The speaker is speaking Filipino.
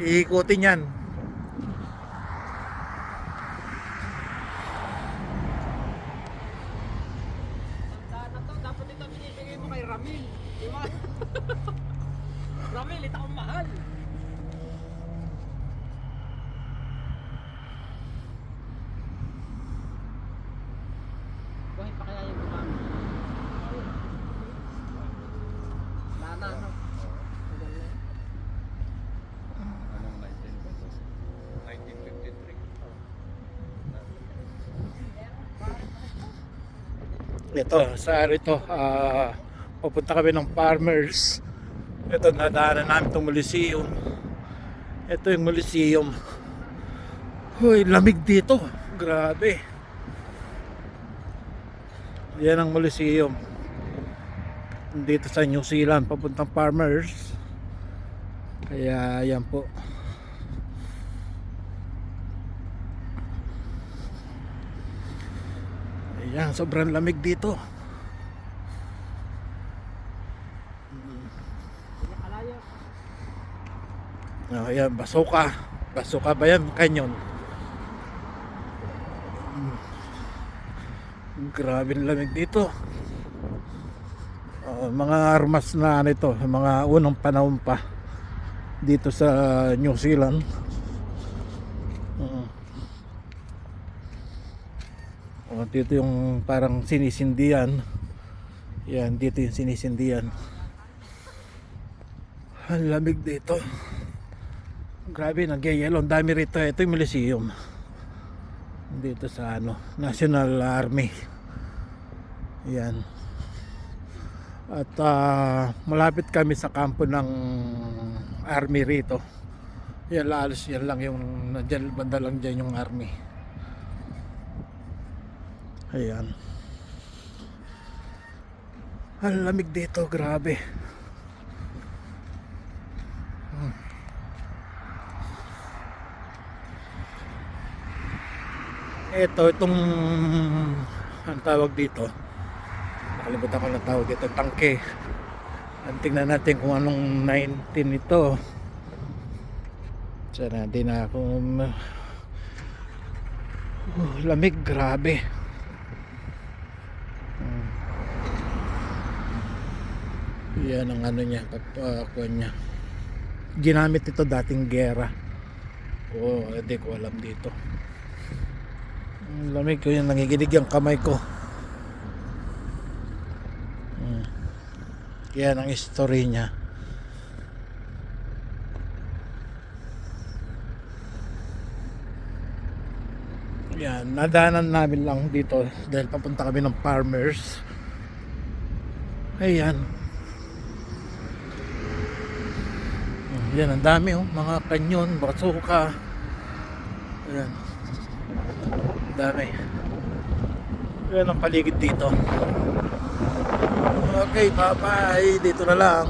Iikutin yan. Tandaan na to, dapat ito binibigay mo kay Ramil. Di ba? Ramil, ito ang mahal. Buhay pa kaya yung gumamit? Lana, no? Anong 19 ba ito? 1953. Ito, sa ito, pupunta kami ng Farmers. Ito, nadaanan namin itong Muliseum. Ito yung Muliseum. Uy, lamig dito. Grabe. Yan ang Muliseum. Dito sa New Zealand, papuntang Farmers. Kaya yan po. Ayan, sobrang lamig dito. Alayo. Ayan, Basuka. Basuka ba yan? Canyon. Grabe ang lamig dito. Mga armas na nito, mga unang panahon pa dito sa New Zealand. Dito yung parang sinisindihan. Yan, dito yung sinisindihan. Ang lamig dito. Grabe, nagyayelo. Ang dami rito. Ito yung Muliseum. Dito sa National Army. Yan. At malapit kami sa kampo ng Army rito. Yan, lalos yan lang yung nandiyan, banda lang dyan yung Army. Ayan. Ang lamig dito, grabe. Itong ang tawag dito, nakalimutan ko na tawag dito, tangke. Tingnan natin kung anong 19 ito. Sana din ako lamig, grabe. Yan ang niya, pagpakuha niya. Ginamit ito dating gera. Hindi ko alam dito. Lamig ko yun, nangiginig yung kamay ko. Yan ang history niya. Yan, nadaanan namin lang dito dahil papunta kami ng Farmers. Ayan. Yan, ang dami mga kanyon, basuka. Ayan. Dami. Yan ang paligid dito. Okay, bye bye. Dito na lang.